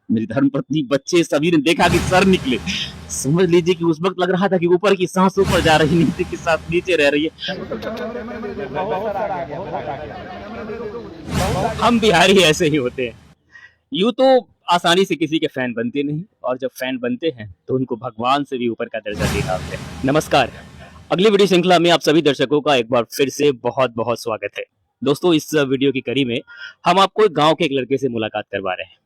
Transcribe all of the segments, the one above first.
मेरी धर्मपत्नी, बच्चे सभी ने देखा कि सर निकले। समझ लीजिए कि उस वक्त लग रहा था कि ऊपर की सांस ऊपर जा रही, नीचे की सांस नीचे रह रही है। हम बिहारी ऐसे ही होते हैं। यूं तो आसानी से किसी के फैन बनते नहीं, और जब फैन बनते हैं तो उनको भगवान से भी ऊपर का दर्जा दे डालते हैं। नमस्कार, अगली वीडियो श्रृंखला में आप सभी दर्शकों का एक बार फिर से बहुत बहुत स्वागत है। दोस्तों, इस वीडियो की कड़ी में हम आपको एक गांव के एक लड़के से मुलाकात करवा रहे हैं।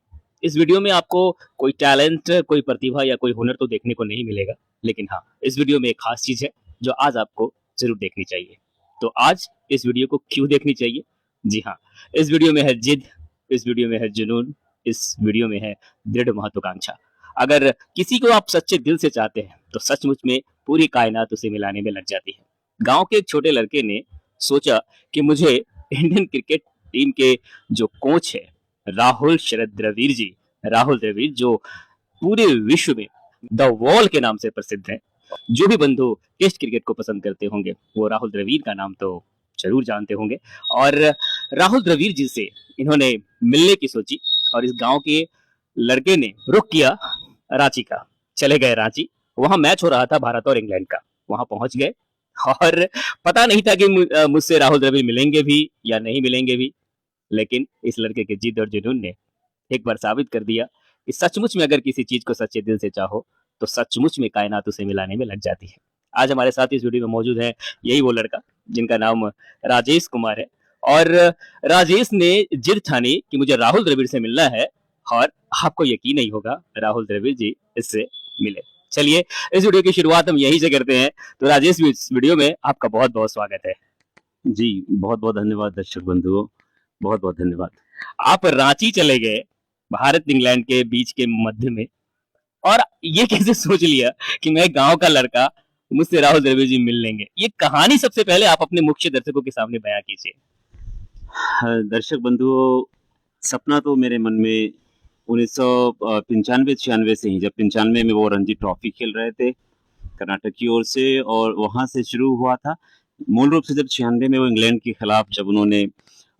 इस वीडियो में आपको कोई टैलेंट, कोई प्रतिभा या कोई हुनर तो देखने को नहीं मिलेगा, लेकिन हाँ, इस वीडियो में एक खास चीज है जो आज आपको जरूर देखनी चाहिए। तो आज इस वीडियो को क्यों देखनी चाहिए? जी हाँ, इस वीडियो में है जिद, इस वीडियो में है जुनून, इस वीडियो में है दृढ़ महत्वाकांक्षा। अगर किसी को आप सच्चे दिल से चाहते हैं तो सचमुच में पूरी कायनात उसे मिलाने में लग जाती है। गांव के एक छोटे लड़के ने सोचा कि मुझे इंडियन क्रिकेट टीम के जो कोच है राहुल शरद द्रविड़ जी, राहुल द्रविड़ जो पूरे विश्व में द वॉल के नाम से प्रसिद्ध है। जो भी बंधु टेस्ट क्रिकेट को पसंद करते होंगे वो राहुल द्रविड़ का नाम तो जरूर जानते होंगे। और राहुल द्रविड़ जी से इन्होंने मिलने की सोची और इस गांव के लड़के ने रुख किया रांची का। चले गए रांची, वहां मैच हो रहा था भारत और इंग्लैंड का। वहां पहुंच गए और पता नहीं था कि मुझसे राहुल द्रविड़ मिलेंगे भी या नहीं मिलेंगे भी, लेकिन इस लड़के के जिद और जुनून ने एक बार साबित कर दिया कि सचमुच में अगर किसी चीज को सच्चे दिल से चाहो तो सचमुच में कायनात उसे मिलाने में लग जाती है। आज हमारे साथ इस वीडियो में मौजूद है यही वो लड़का जिनका नाम राजेश कुमार है। और राजेश ने जिद ठानी कि मुझे राहुल द्रविड़ से मिलना है, और आपको यकीन नहीं होगा राहुल द्रविड़ जी इससे मिले। चलिए, इस वीडियो की शुरुआत हम यहीं से करते हैं। तो राजेश, इस वीडियो में आपका बहुत बहुत स्वागत है। जी, बहुत-बहुत धन्यवाद दर्शक बंधुओं, बहुत-बहुत धन्यवाद। आप रांची चले गए, भारत इंग्लैंड के बीच के मध्य में, और ये कैसे सोच लिया कि मैं गांव का लड़का, मुझसे राहुल द्रविड़ जी मिल लेंगे? ये कहानी सबसे पहले आप अपने मुख्य दर्शकों के सामने बयां कीजिए। दर्शक बंधुओं, सपना तो मेरे मन में 1995-96 से ही, जब 95 में वो रणजी ट्रॉफी खेल रहे थे कर्नाटक की ओर से, और वहाँ से शुरू हुआ था। मूल रूप से जब 96 में वो इंग्लैंड के खिलाफ जब उन्होंने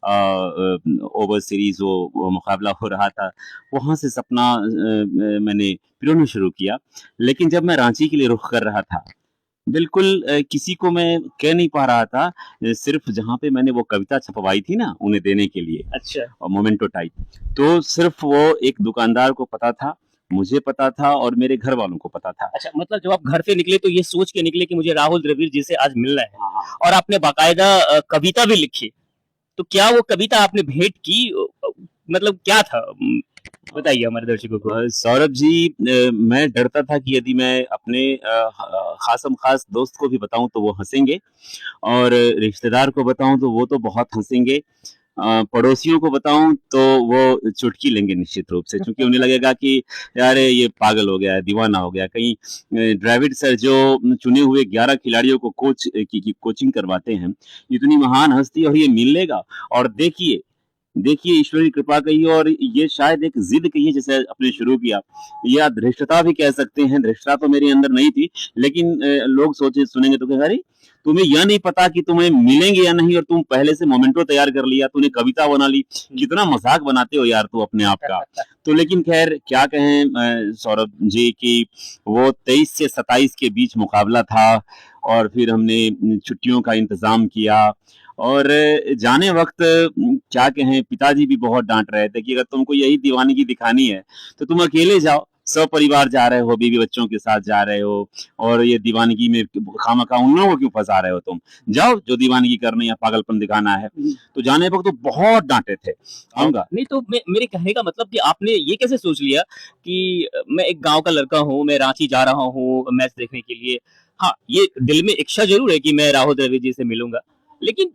ओवर सीरीज वो मुकाबला हो रहा था, वहाँ से सपना मैंने पिरोना शुरू किया। लेकिन जब मैं रांची के लिए रुख कर रहा था, बिल्कुल किसी को मैं कह नहीं पा रहा था, सिर्फ जहाँ पे मैंने वो कविता छपवाई थी ना उन्हें देने के लिए, अच्छा। और मोमेंटो टाइप, तो सिर्फ वो एक दुकानदार को पता था, मुझे पता था और मेरे घर वालों को पता था। अच्छा, मतलब जब आप घर से निकले तो ये सोच के निकले कि मुझे राहुल द्रविड़ जी से आज मिलना है, हाँ, हाँ। और आपने बाकायदा कविता भी लिखी। तो क्या वो कविता आपने भेंट की? मतलब क्या था, बताइए हमारे दर्शकों को। सौरभ जी, मैं डरता था कि यदि मैं अपने खासम खास दोस्त को भी बताऊं तो वो हंसेंगे, और रिश्तेदार को बताऊं तो वो तो बहुत हंसेंगे, पड़ोसियों को बताऊं तो वो चुटकी लेंगे निश्चित रूप से, क्योंकि उन्हें लगेगा कि यार ये पागल हो गया है, दीवाना हो गया। कहीं द्रविड़ सर जो चुने हुए 11 खिलाड़ियों को कोच की कोचिंग करवाते हैं, इतनी महान हस्ती, और ये मिल लेगा। और देखिए देखिए, ईश्वर की कृपा कहिए, और ये शायद एक जिद कहिए जैसे आपने शुरू किया, या धृष्टता भी कह सकते हैं। धृष्टता तो मेरे अंदर नहीं थी, लेकिन लोग सोचे सुनेंगे तो कहेंगे, अरे तुम्हें यह नहीं पता कि तुम्हें मिलेंगे या नहीं, और तुम पहले से मोमेंटो तैयार कर लिया, तूने कविता बना ली, कितना मजाक बनाते हो यार तू अपने आप का। तो लेकिन खैर क्या कहें सौरभ जी की वो 23 से 27 के बीच मुकाबला था, और फिर हमने छुट्टियों का इंतजाम किया, और जाने वक्त क्या कहें, पिताजी भी बहुत डांट रहे थे कि अगर तुमको यही दीवानगी दिखानी है तो तुम अकेले जाओ, सब परिवार जा रहे हो, बीवी बच्चों के साथ जा रहे हो, और ये दीवानगी में खामखा उन लोगों को क्यों फंसा रहे हो, तुम जाओ जो दीवानगी करनी है, पागलपन दिखाना है। तो जाने वक्त तो बहुत डांटे थे। आऊंगा नहीं तो मेरे कहने का मतलब कि आपने ये कैसे सोच लिया कि मैं एक गांव का लड़का हूँ, मैं रांची जा रहा हूँ मैच देखने के लिए। हाँ, ये दिल में इच्छा जरूर है कि मैं राहुल द्रविड़ जी से मिलूंगा, लेकिन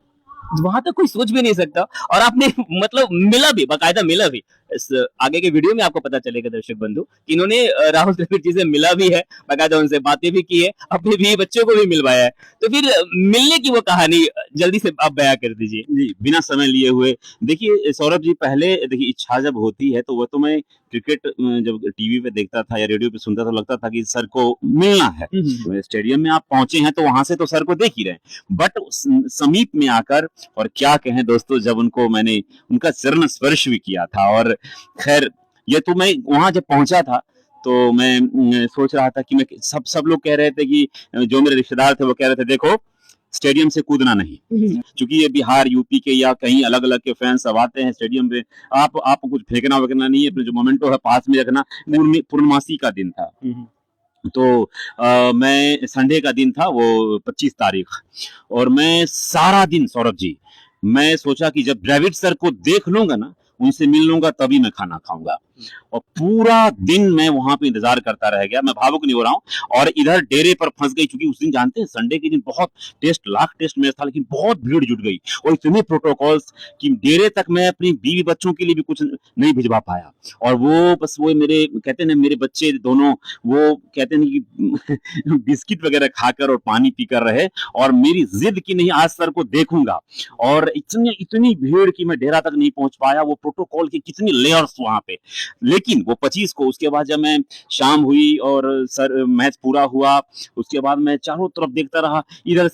वहां तक कोई सोच भी नहीं सकता, और आपने मतलब मिला भी, बाकायदा मिला भी। इस आगे के वीडियो में आपको पता चलेगा दर्शक बंधु कि इन्होंने राहुल द्रविड़ जी से मिला भी है, बाकायदा उनसे बातें भी की है, अपने भी बच्चों को भी मिलवाया है। तो फिर मिलने की वो कहानी जल्दी से आप बयां कर दीजिए। जी, बिना समय लिए हुए। देखिए सौरभ जी, पहले देखिए इच्छा जब होती है तो वो तो मैं क्रिकेट जब टीवी पे देखता था या रेडियो पे सुनता तो लगता था कि सर को मिलना है। स्टेडियम में आप पहुंचे हैं तो वहां से तो सर को देख ही रहे, बट समीप में आकर, और क्या कहें दोस्तों, जब उनको मैंने उनका चरण स्पर्श भी किया था, और खैर ये तो मैं वहां जब पहुंचा था तो मैं सोच रहा था कि मैं सब लोग कह रहे थे कि जो मेरे रिश्तेदार थे वो कह रहे थे देखो स्टेडियम से कूदना नहीं, क्योंकि ये बिहार यूपी के या कहीं अलग अलग के फैंस सब आते हैं स्टेडियम पे। आप कुछ फेंकना वेकना नहीं है, अपने जो मोमेंटो है पास में रखना। पूर्णमासी का दिन था, तो मैं संडे का दिन था वो 25 तारीख, और मैं सारा दिन सौरभ जी मैं सोचा कि जब द्रविड़ सर को देख लूंगा ना, उनसे मिल लूंगा, तभी मैं खाना खाऊंगा। और पूरा दिन मैं वहां पे इंतजार करता रह गया। मैं भावुक नहीं हो रहा हूँ। और इधर डेरे पर फंस गई, क्योंकि उस दिन जानते हैं संडे के दिन बहुत लाख टेस्ट मैच था, लेकिन बहुत भीड़ जुट गई और इतने प्रोटोकॉल्स कि डेरे तक मैं अपनी बीवी बच्चों के लिए भी कुछ नहीं भिजवा पाया। और वो बस वो मेरे कहते हैं मेरे बच्चे दोनों, वो कहते हैं कि बिस्किट वगैरह खाकर और पानी पीकर रहे, और मेरी जिद की नहीं आज सर को देखूंगा। और इतनी भीड़ की मैं डेरा तक नहीं पहुंच पाया। वो प्रोटोकॉल के कितनी लेयर्स वहां पे, लेकिन वो 25 को, उसके बाद जब मैं शाम हुई और सर मैच पूरा हुआ, उसके बाद मैं चारों तरफ देखता रहा। इधर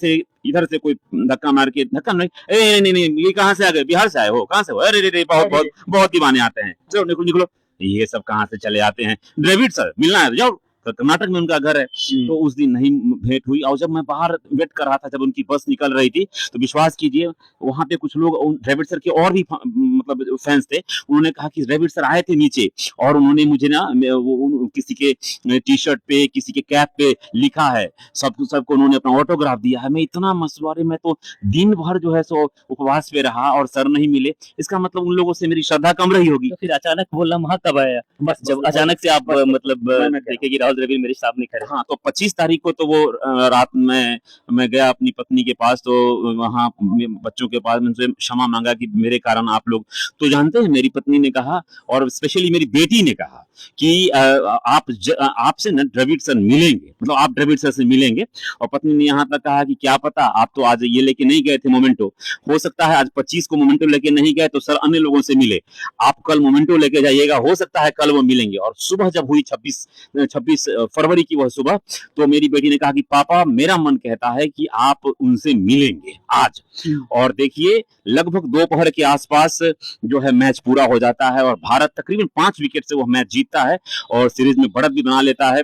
से कोई धक्का मार के, धक्का नहीं, नहीं, ये कहाँ से आ गए, बिहार से आए हो, कहाँ से हो, अरे रे बहुत दीवाने आते हैं, चलो निकलो निकलो, ये सब कहाँ से चले आते हैं, द्रविड़ सर मिलना है तो जाओ, कर्नाटक में उनका घर है। तो उस दिन नहीं भेंट हुई। और जब मैं बाहर वेट कर रहा था, जब उनकी बस निकल रही थी, तो विश्वास कीजिए वहां पे कुछ लोग द्रविड़ सर के और भी मतलब फैंस थे। उन्होंने कहा कि द्रविड़ सर आए थे नीचे, और उन्होंने मुझे ना किसी के टी शर्ट पे, किसी के कैप पे लिखा है, सबको उन्होंने अपना ऑटोग्राफ दिया है। मैं इतना मसवारे, मैं तो दिन भर जो है सो उपवास पे रहा और सर नहीं मिले। इसका मतलब उन लोगों से मेरी श्रद्धा कम रही होगी। तो फिर अचानक वो लम्हा कब आया, बस जब अचानक से आप मतलब देखे कि राहुल द्रविड़ मेरे सामने खड़े? हाँ, तो 25 तारीख को तो वो रात में मैं गया अपनी पत्नी के पास, तो वहाँ बच्चों के पास मैं उनसे क्षमा मांगा कि मेरे कारण आप लोग, तो जानते हैं मेरी पत्नी ने कहा, और स्पेशली मेरी बेटी ने कहा कि आपसे न द्रविड़ सर मिलेंगे, मतलब आप द्रविड़ सर से मिलेंगे। और पत्नी ने यहाँ तक कहा कि क्या पता, आप तो आज ये लेके नहीं गए थे मोमेंटो, हो सकता है आज 25 को मोमेंटो लेके नहीं गए तो सर अन्य लोगों से मिले, आप कल मोमेंटो लेके जाइएगा, हो सकता है कल वो मिलेंगे। और सुबह जब हुई 26 फरवरी की वह सुबह, तो मेरी बेटी ने कहा कि पापा मेरा मन कहता है कि आप उनसे मिलेंगे आज। और देखिए लगभग दोपहर के आसपास जो है मैच पूरा हो जाता है, और भारत तकरीबन 5 विकेट से वह मैच जीतता है और सीरीज में बढ़त भी बना लेता है,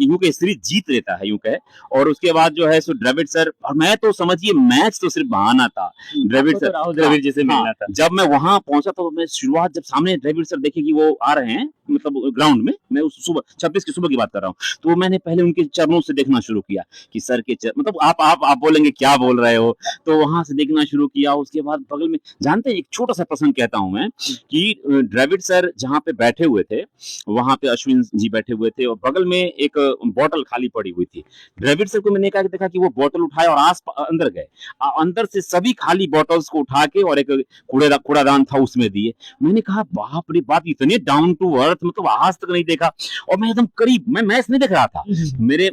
यूं के सीरीज जीत लेता है यूं कहे। और उसके बाद जो है सो द्रविड़ सर, और मैं तो समझिए मैच तो सिर्फ बहाना था, द्रविड़ सर राहुल द्रविड़ जी से मिलना था। जब मैं वहां पहुंचा तो मैं शुरुआत, जब सामने द्रविड़ सर देखे कि वो आ रहे हैं मतलब ग्राउंड में, मैं उस सुबह 26 की सुबह की बात कर रहा हूँ, तो मैंने पहले उनके चरणों से देखना शुरू किया कि सर के मतलब आप बोलेंगे क्या बोल रहे हो, तो वहां से देखना शुरू किया। उसके बाद बगल में, जानते हैं एक छोटा सा प्रसंग कहता हूं मैं, कि द्रविड़ सर जहाँ पे बैठे हुए थे वहां पे अश्विन जी बैठे हुए थे, और बगल में एक बोतल खाली पड़ी हुई थी। द्रविड़ सर को मैंने देखा कि वो बोतल उठाए और अंदर गए, अंदर से सभी खाली बोतल्स को उठा के और एक कूड़ादान था उसमें दिए। मैंने कहा बाप रे बाप, इतने डाउन टू अर्थ, मतलब आज तक नहीं देखा। और मैं एकदम करीब, मैं मैच नहीं देख रहा था, मेरे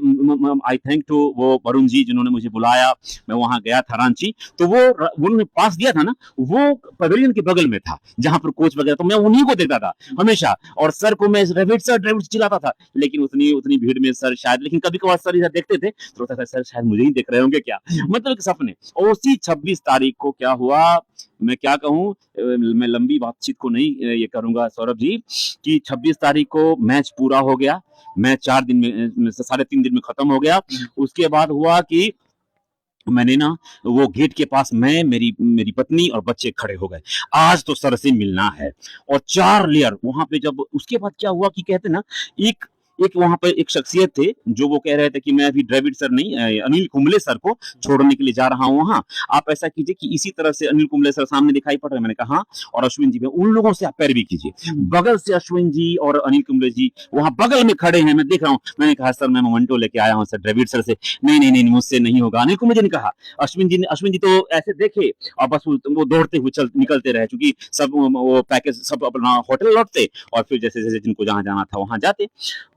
आई थैंक टू वो वरुण जी जिन्होंने मुझे बुलाया, मैं वहां गया था रांची, तो वो उन्होंने पास दिया था ना, वो पवेलियन के बगल में था जहां पर कोच वगैरह, तो मैं उन्हीं को देखता था हमेशा। और सर को मैं द्रविड़ सर चिल्लाता था, लेकिन उतनी भीड़ में सर शायद, लेकिन कभी कभार सर इधर देखते थे तो लगता था सर शायद मुझे ही देख रहे होंगे क्या, मतलब एक सपने। और उसी 26 तारीख को क्या हुआ, मैं क्या कहूं, मैं लंबी बातचीत को नहीं ये करूंगा सौरभ जी, कि 26 तारीख को मैच पूरा हो गया, मैच 4 दिन में 3.5 दिन में खत्म हो गया। उसके बाद हुआ कि मैंने ना वो गेट के पास, मैं मेरी पत्नी और बच्चे खड़े हो गए, आज तो सर से मिलना है। और 4 लेयर वहां पे, जब उसके बाद क्या हुआ कि कहते ना, एक वहां पर एक शख्सियत थे जो वो कह रहे थे कि मैं अभी द्रविड़ सर नहीं, अनिल कुंबले सर को छोड़ने के लिए जा रहा हूं वहां, आप ऐसा कीजिए कि इसी तरह से अनिल कुंबले सर सामने दिखाई पड़ रहे हैं। मैंने कहा हाँ, और अश्विन जी में, उन लोगों से आप पैरवी कीजिए। बगल से अश्विन जी और अनिल कुंबले जी वहां बगल में खड़े हैं, मैं देख रहा हूँ। मैंने कहा सर मैं मोमेंटो लेके आया हूँ सर द्रविड़ सर से। नहीं मुझसे नहीं होगा। अनिल कुंबले जी ने कहा, अश्विन जी तो ऐसे देखे और बस वो दौड़ते हुए निकलते रहे, क्योंकि सब वो पैकेज सब अपना होटल लौटते और फिर जैसे जैसे जिनको जहां जाना था वहां जाते।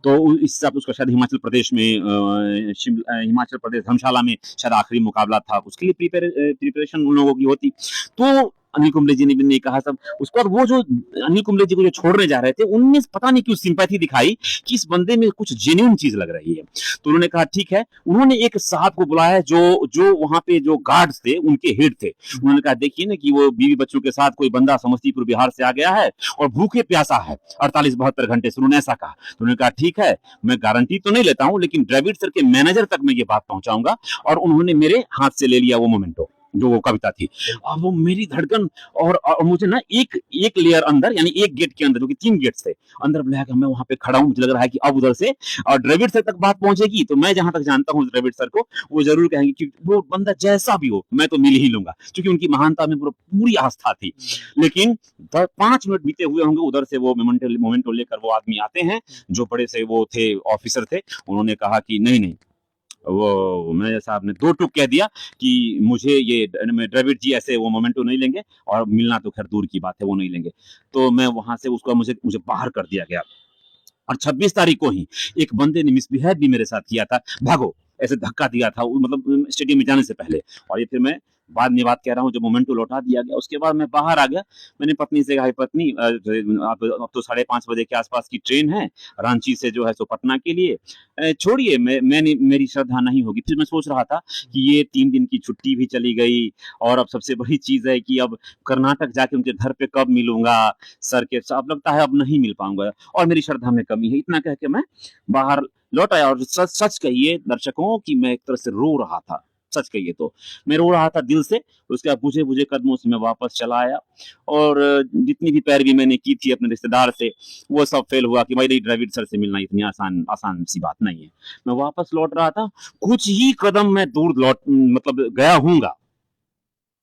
तो इस सब उसका शायद हिमाचल प्रदेश में हिमाचल प्रदेश धर्मशाला में शायद आखिरी मुकाबला था, उसके लिए प्रिपरेशन उन लोगों की होती। तो अनिल कुंबले जी ने भी नहीं कहा सब। उसके बाद वो जो अनिल कुंबले जी को जो छोड़ने जा रहे थे, उनने पता नहीं क्यों सिंपैथी दिखाई कि इस बंदे में कुछ जेन्युइन चीज लग रही है। तो उन्होंने कहा ठीक है। उन्होंने एक साहब को बुलाया जो जो वहां पे जो गार्ड्स थे, उनके हेड थे। उन्होंने कहा देखिए ना कि वो बीवी बच्चों के साथ कोई बंदा समस्तीपुर बिहार से आ गया है और भूखे प्यासा है 48-72 घंटे से। उन्होंने ऐसा कहा। तो उन्होंने कहा ठीक है, मैं गारंटी तो नहीं लेता हूं, लेकिन द्रविड़ सर के मैनेजर तक मैं ये बात पहुंचाऊंगा। और उन्होंने मेरे हाथ से ले लिया वो मोमेंटो, जो वो कविता थी। अब वो मेरी धड़कन और मुझे ना एक एक लेयर अंदर, यानी एक गेट के अंदर, जो कि 3 गेट्स थे, अंदर बुलाया कि मैं वहां पे खड़ा हूं। मुझे लग रहा है कि अब उधर से और द्रविड़ सर तक बात पहुंचेगी तो मैं जहां तक जानता हूं द्रविड़ सर को, वो जरूर कहेंगे कि वो बंदा जैसा भी हो मैं तो मिल ही लूंगा, क्योंकि उनकी महानता में पूरी आस्था थी। लेकिन 5 मिनट बीते हुए होंगे, उधर से वो मोमेंटो लेकर वो आदमी आते हैं, जो बड़े से वो थे, ऑफिसर थे। उन्होंने कहा कि नहीं नहीं, वो मैनेजर साहब ने 2 टूक कह दिया कि मुझे ये द्रविड़ जी ऐसे वो मोमेंटो नहीं लेंगे, और मिलना तो खैर दूर की बात है, वो नहीं लेंगे। तो मैं वहां से उसको मुझे बाहर कर दिया गया। और 26 तारीख को ही एक बंदे ने मिसबिहेव भी मेरे साथ किया था, भागो ऐसे धक्का दिया था, मतलब स्टेडियम में जाने से पहले। और ये फिर मैं बाद में बात कह रहा हूँ, जब मोमेंटो लौटा दिया गया, उसके बाद मैं बाहर आ गया। मैंने पत्नी से कहा, पत्नी अब तो 5:30 बजे के आसपास की ट्रेन है रांची से जो है सो पटना के लिए, छोड़िए मैंने मेरी श्रद्धा नहीं होगी। फिर मैं सोच रहा था कि ये 3 दिन की छुट्टी भी चली गई, और अब सबसे बड़ी चीज है कि अब कर्नाटक जाके उनके घर पे कब मिलूंगा सर के। अब लगता है अब नहीं मिल पाऊंगा, और मेरी श्रद्धा में कमी है। इतना कह के मैं बाहर लौट आया। और सच सच कहिए दर्शकों कि मैं एक तरह से रो रहा था। सच कहिए तो मैं रो रहा था दिल से। उसके बाद बुझे बुझे कदमों से मैं वापस चला आया, और जितनी भी पैरवी मैंने की थी अपने रिश्तेदार से, वो सब फेल हुआ कि भाई द्रविड़ सर से मिलना इतनी आसान आसान सी बात नहीं है। मैं वापस लौट रहा था, कुछ ही कदम मैं दूर मतलब गया हूँगा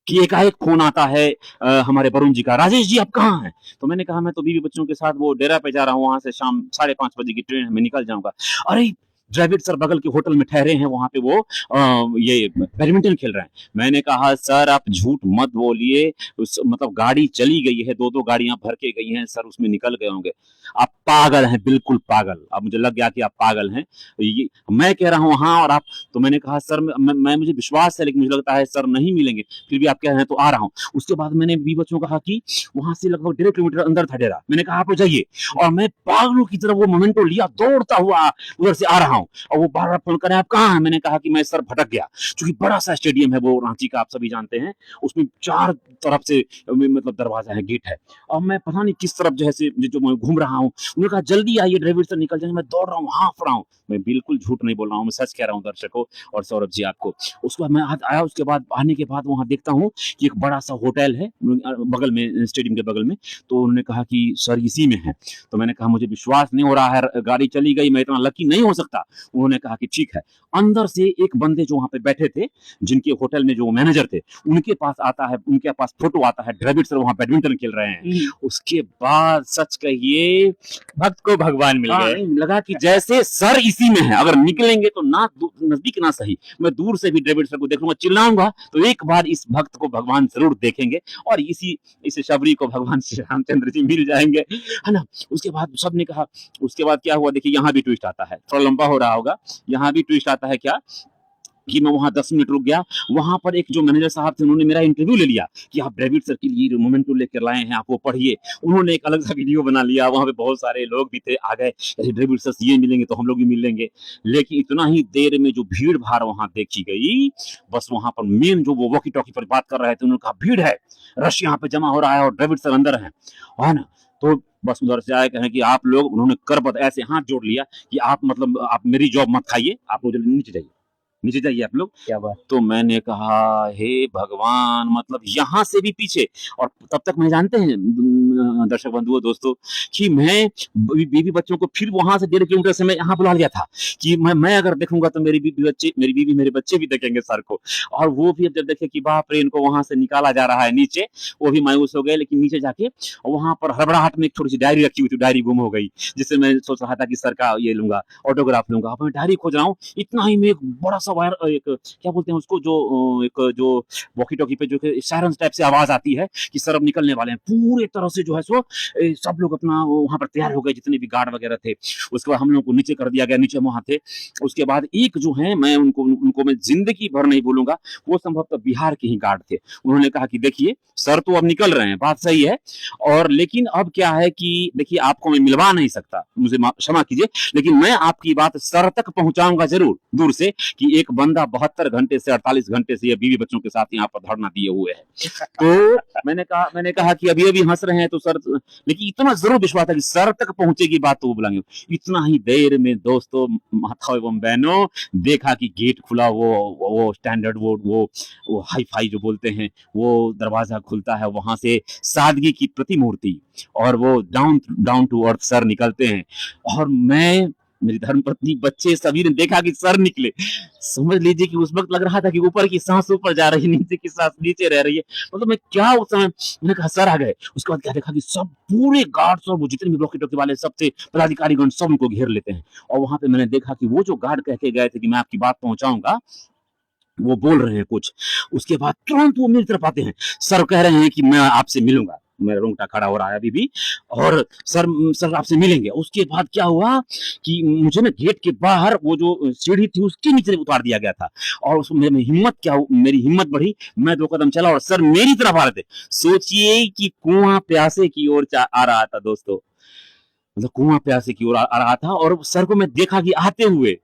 कि एकाएक फोन आता है हमारे वरुण जी का, राजेश जी आप कहाँ हैं? तो मैंने कहा मैं तो बीवी बच्चों के साथ वो डेरा पे जा रहा हूँ, वहां से शाम 5:30 बजे की ट्रेन है, मैं निकल जाऊंगा। अरे द्रविड़ सर बगल के होटल में ठहरे हैं, वहां पे वो ये बैडमिंटन खेल रहे हैं। मैंने कहा सर आप झूठ मत बोलिए, मतलब गाड़ी चली गई है, 2-2 गाड़ियां भर के गई हैं सर, उसमें निकल गए होंगे। आप पागल हैं, बिल्कुल पागल। अब मुझे लग गया कि आप पागल हैं, ये मैं कह रहा हूँ हाँ, और आप। तो मैंने कहा सर मैं मुझे विश्वास है, लेकिन मुझे लगता है सर नहीं मिलेंगे, फिर भी आप कह रहे हैं तो आ रहा हूँ। उसके बाद मैंने बीवी बच्चों को कहा कि वहां से लगभग 1.5 किलोमीटर अंदर था डेरा। मैंने कहा आप लोग जाइए, और मैं पागलों की तरह वो मोमेंटो लिया, दौड़ता हुआ उधर से आ रहा हूँ। और वो बार बार फोन कर रहे हैं आप कहाँ हैं? मैंने कहा कि मैं सर भटक गया, क्योंकि बड़ा सा स्टेडियम है वो रांची का, आप सभी जानते हैं। उसमें 4 तरफ से मतलब दरवाजा है, गेट है, और मैं पता नहीं किस तरफ जो है जो मैं घूम रहा हूँ। उन्होंने कहा जल्दी आइए द्रविड़ सर निकल जाएंगे। मैं दौड़ रहा हूँ, हाँफ रहा हूँ। मैं बिल्कुल झूठ नहीं बोल रहा हूँ, मैं सच कह रहा हूँ दर्शकों और सौरभ जी आपको। उसके बाद मैं आया, उसके बाद आने के बाद वहां देखता हूँ कि एक बड़ा सा होटल है बगल में, स्टेडियम के बगल में। तो उन्होंने कहा कि सर इसी में है। तो मैंने कहा मुझे विश्वास नहीं हो रहा है, गाड़ी चली गई, मैं इतना लकी नहीं हो सकता। उन्होंने कहा कि ठीक है। अंदर से एक बंदे जो वहां पे बैठे थे, जिनके होटल में जो मैनेजर थे, उनके पास आता है, उनके पास फोटो आता है, द्रविड़ सर वहां बैडमिंटन खेल रहे हैं। उसके बाद सच कहिए भक्त को भगवान मिल हाँ, गए। लगा कि जैसे सर इसी में है, अगर निकलेंगे तो ना नजदीक ना सही, मैं दूर से भी द्रविड़ सर को देखूंगा, चिल्लाऊंगा तो एक बार इस भक्त को भगवान जरूर देखेंगे, और इस शबरी को भगवान श्री रामचंद्र जी मिल जाएंगे, है ना। उसके बाद सबने कहा, उसके बाद क्या हुआ देखिए, यहाँ भी ट्विस्ट आता है, थोड़ा लंबा हो रहा होगा। यहाँ भी ट्विस्ट आता है क्या कि मैं वहां 10 मिनट रुक गया। वहां पर एक जो मैनेजर साहब थे, उन्होंने मेरा इंटरव्यू ले लिया कि आप द्रविड़ सर के लिए मोमेंटो लेकर लाए हैं, आप वो पढ़िए। उन्होंने एक अलग सा वीडियो बना लिया, वहां पे बहुत सारे लोग भी थे, आ गए, अरे द्रविड़ सर से ये मिलेंगे तो हम लोग भी मिल लेंगे। लेकिन इतना ही देर में जो भीड़ भाड़ वहां देखी गई, बस वहां पर मेन जो वो वॉकी टॉकी पर बात कर रहे थे, उन्होंने कहा भीड़ है, रश यहाँ पे जमा हो रहा है और द्रविड़ सर अंदर है ना। तो बस उधर से आए, कहें कि आप लोग, उन्होंने करबत ऐसे हाथ जोड़ लिया कि आप मतलब आप मेरी जॉब मत खाइए, आप लोग नीचे जाइए, नीचे जाइए आप लोग। क्या बात। तो मैंने कहा हे भगवान, मतलब यहाँ से भी पीछे। और तब तक मैं, जानते हैं दर्शक बंधुओं दोस्तों, कि मैं बीवी बच्चों को फिर वहां से 1.5 किलोमीटर से मैं यहाँ बुला लिया था कि मैं अगर देखूंगा तो मेरी बीवी मेरे बच्चे भी देखेंगे सर को। और वो भी अब जब देखे कि बाप रे, इनको वहां से निकाला जा रहा है नीचे, वो भी मायूस हो गए। लेकिन नीचे जाके वहां पर हड़बड़ाहट में एक छोटी सी डायरी रखी हुई थी, डायरी गुम हो गई, जिससे मैं सोच रहा था कि सर का ये लूंगा, ऑटोग्राफ लूंगा। अब मैं डायरी खोज रहा हूँ, इतना ही में एक बड़ा सा सा वायर एक क्या बोलते हैं उसको जो एक जो वॉकी टॉकी पे जो सायरन टाइप से आवाज आती है कि सर अब निकलने वाले हैं, पूरे तरह से जो है सो सब लोग अपना वहां पर तैयार हो गए, जितने भी गार्ड वगैरह थे। उसके बाद हम लोग को नीचे कर दिया गया, नीचे वहां थे। उसके बाद एक जो है मैं उनको मैं जिंदगी भर नहीं भूलूंगा, वो संभवतः बिहार के ही गार्ड थे। उन्होंने कहा कि देखिए सर तो अब निकल रहे हैं, बात सही है, और लेकिन अब क्या है कि देखिए आपको मैं मिलवा नहीं सकता, मुझे क्षमा कीजिए, लेकिन मैं आपकी बात सर तक पहुंचाऊंगा जरूर दूर से कि एक बंदा 72 घंटे से 48 घंटे से ये बीवी बच्चों के साथ यहाँ पर धरना दिए हुए है। तो मैंने कहा कि अभी अभी हंस रहे हैं तो सर, लेकिन इतना जरूर विश्वास था कि सर तक पहुंचेगी बात तो वो बुलाएंगे। इतना ही देर में दोस्तों, माताओं एवं बहनों, देखा कि गेट खुला, वो स्टैंडर्ड वो हाई फाई जो बोलते हैं, वो दरवाजा खुलता है, वहां से सादगी की प्रतिमूर्ति और वो डाउन टू अर्थ सर निकलते हैं। और मैं, मेरी धर्मपत्नी, बच्चे सभी ने देखा कि सर निकले। समझ लीजिए कि उस वक्त लग रहा था कि ऊपर की सांस ऊपर जा रही है, नीचे की सांस नीचे रह रही है। मतलब मैं क्या उस समय, मैंने कहा सर आ गए। उसके बाद क्या देखा कि सब पूरे गार्ड्स और वो जितने भी वॉकी टॉकी वाले सब थे, पदाधिकारीगण, सब उनको घेर लेते हैं। और वहां पे मैंने देखा कि वो जो गार्ड कह के गए थे कि मैं आपकी बात पहुंचाऊंगा, वो बोल रहे हैं कुछ। उसके बाद तुरंत वो मेरी तरफ आते हैं, सर कह रहे हैं कि मैं आपसे मिलूंगा। मेरा रोंगटा खड़ा हो रहा है अभी भी, और सर आपसे मिलेंगे। उसके बाद क्या हुआ कि मुझे ना गेट के बाहर वो जो सीढ़ी थी उसके नीचे उतार दिया गया था, और उसमें मेरी हिम्मत बढ़ी, मैं 2 कदम चला और सर मेरी तरफ आ रहे थे। सोचिए कि कुआं प्यासे की ओर आ रहा था दोस्तों, मतलब कुआं प्यासे की ओर आ रहा था, और सर को मैं देखा कि आते हुए।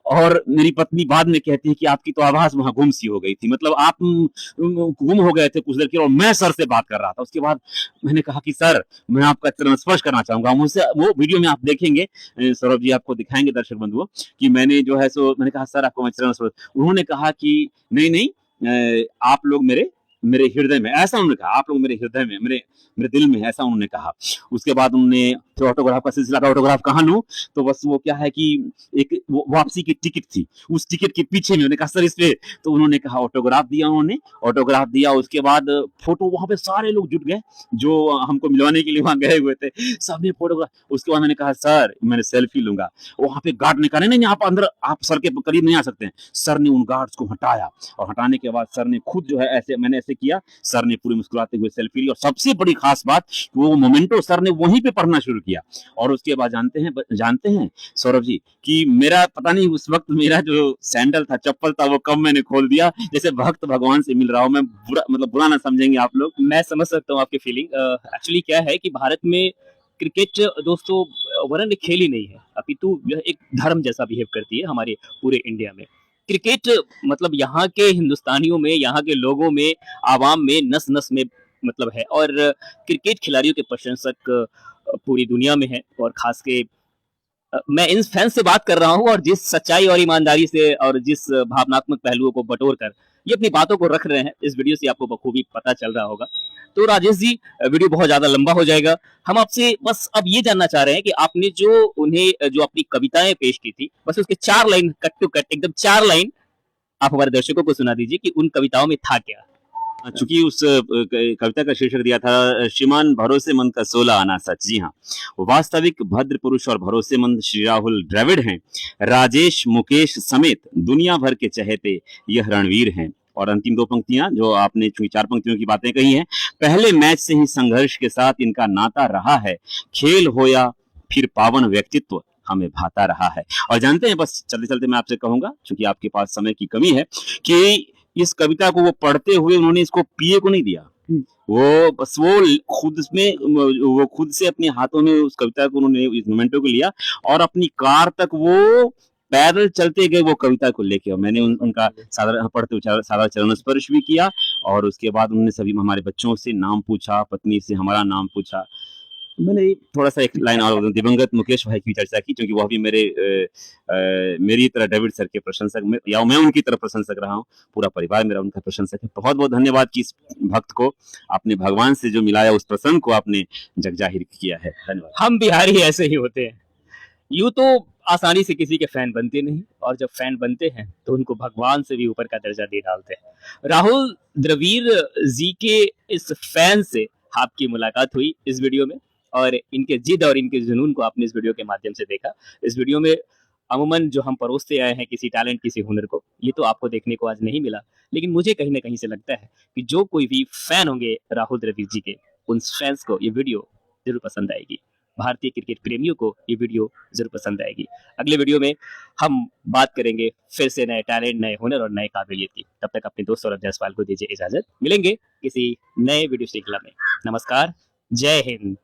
और मेरी पत्नी बाद में कहती है कि आपकी तो आवाज वहां गुम सी हो गई थी, मतलब आप गुम हो गए थे कुछ देर के, और मैं सर से बात कर रहा था। उसके बाद मैंने कहा कि सर मैं आपका चरण स्पर्श करना चाहूंगा। मुझसे वो वीडियो में आप देखेंगे, सौरभ जी आपको दिखाएंगे दर्शक बंधुओं, कि मैंने जो है सो मैंने कहा सर आपको मैं चरण स्पर्श। उन्होंने कहा कि नहीं नहीं, आप लोग मेरे मेरे हृदय में, ऐसा उन्होंने कहा, आप लोग मेरे हृदय में, मेरे मेरे दिल में, ऐसा उन्होंने कहा। उसके बाद उन्होंने फिर ऑटोग्राफ का सिलसिला था, ऑटोग्राफ कहाँ लूं, तो बस वो क्या है कि एक वापसी की टिकट थी, उस टिकट के पीछे में उन्होंने कहा सर इस पे, तो उन्होंने कहा ऑटोग्राफ दिया, उन्होंने ऑटोग्राफ दिया। उसके बाद फोटो, वहां पे सारे लोग जुट गए जो हमको मिलवाने के लिए वहां गए हुए थे, सबने फोटोग्राफ। उसके बाद मैंने कहा सर मैंने सेल्फी लूंगा। वहां पे गार्ड ने कहा नहीं आप अंदर, आप सर के करीब नहीं आ सकते हैं। सर ने उन गार्ड्स को हटाया, और हटाने के बाद सर ने खुद जो है ऐसे, मैंने ऐसे किया, सर ने पूरी मुस्कुराते हुए सेल्फी ली। और सबसे बड़ी खास बात, वो मोमेंटो सर ने वहीं पे पढ़ना शुरू किया। और उसके बाद जानते हैं सौरभ जी कि मेरा पता नहीं उस वक्त मेरा जो सैंडल था, चप्पल था, वो कब मैंने खोल दिया, जैसे भक्त भगवान से मिल रहा हूं मैं। बुरा ना समझेंगे आप लोग। मैं समझ सकता हूँ आपकी फीलिंग। एक्चुअली क्या है कि भारत में क्रिकेट दोस्तों वरन एक खेल ही नहीं है, अपितु यह एक धर्म जैसा बिहेव करती है हमारे पूरे इंडिया में। क्रिकेट मतलब यहाँ के हिंदुस्तानियों में, यहाँ के लोगों में, आवाम में, नस नस में मतलब है। और क्रिकेट खिलाड़ियों के प्रशंसक पूरी दुनिया में है। और खास के मैं इन फैंस से बात कर रहा हूँ, और जिस सच्चाई और ईमानदारी से और जिस भावनात्मक पहलुओं को बटोर कर ये अपनी बातों को रख रहे हैं, इस वीडियो से आपको बखूबी पता चल रहा होगा। तो राजेश जी, वीडियो बहुत ज्यादा लंबा हो जाएगा। हम आपसे बस अब ये जानना चाह रहे हैं कि आपने जो उन्हें जो अपनी कविताएं पेश की थी, बस उसके 4 लाइन कट टू कट, एकदम 4 लाइन आप हमारे दर्शकों को सुना दीजिए कि उन कविताओं में था क्या। चूंकि उस कविता का शीर्षक दिया था श्रीमान भरोसेमंद का 16 आना सच। जी हाँ, वास्तविक भद्र पुरुष और भरोसेमंद श्री राहुल द्रविड़ हैं। राजेश मुकेश समेत दुनिया भर के चहेते यह रणवीर हैं। और अंतिम 2 पंक्तियां जो आपने, चूंकि 4 पंक्तियों की बातें कही हैं, पहले मैच से ही संघर्ष के साथ इनका नाता रहा है। खेल हो या फिर पावन व्यक्तित्व हमें भाता रहा है। और जानते हैं, बस चलते चलते मैं आपसे कहूंगा, चूंकि आपके पास समय की कमी है, कि इस कविता को वो पढ़ते हुए उन्होंने इसको पिए को नहीं दिया। वो बस वो खुद से अपने हाथों में उस कविता को, उन्होंने इस मोमेंटो को लिया, और अपनी कार तक वो पैदल चलते गए वो कविता को लेके। और मैंने उनका साधारण पढ़ते हुए सादा चरण स्पर्श भी किया। और उसके बाद उन्होंने सभी हमारे बच्चों से नाम पूछा, पत्नी से हमारा नाम पूछा। मैंने थोड़ा सा एक लाइन और दिवंगत मुकेश भाई की चर्चा की, क्योंकि वह भी मेरी तरह डेविड सर के प्रशंसक, या मैं उनकी तरह प्रशंसक रहा हूँ। पूरा परिवार मेरा उनका प्रशंसक है। बहुत बहुत धन्यवाद कि इस भक्त को आपने भगवान से जो मिलाया, उस प्रसंग को आपने जग जाहिर किया है। धन्यवाद। हम बिहारी ऐसे ही होते हैं, यूं तो आसानी से किसी के फैन बनते नहीं, और जब फैन बनते हैं तो उनको भगवान से भी ऊपर का दर्जा दे डालते हैं। राहुल द्रविड़ जी के इस फैन से आपकी मुलाकात हुई इस वीडियो में, और इनके जिद और इनके जुनून को आपने इस वीडियो के माध्यम से देखा। इस वीडियो में अमूमन जो हम परोसते आए हैं किसी टैलेंट, किसी हुनर को, ये तो आपको देखने को आज नहीं मिला। लेकिन मुझे कहीं न कहीं से लगता है कि जो कोई भी फैन होंगे राहुल द्रविड़ जी के, उन फैन्स को ये वीडियो ज़रूर पसंद आएगी। भारतीय क्रिकेट प्रेमियों को ये वीडियो ज़रूर पसंद आएगी। अगले वीडियो में हम बात करेंगे फिर से नए टैलेंट, नए हुनर और नए काबिलियत की। तब तक अपने दोस्त सौरभ जायसवाल को दीजिए इजाज़त। मिलेंगे किसी नए वीडियो श्रृंखला में। नमस्कार, जय हिंद।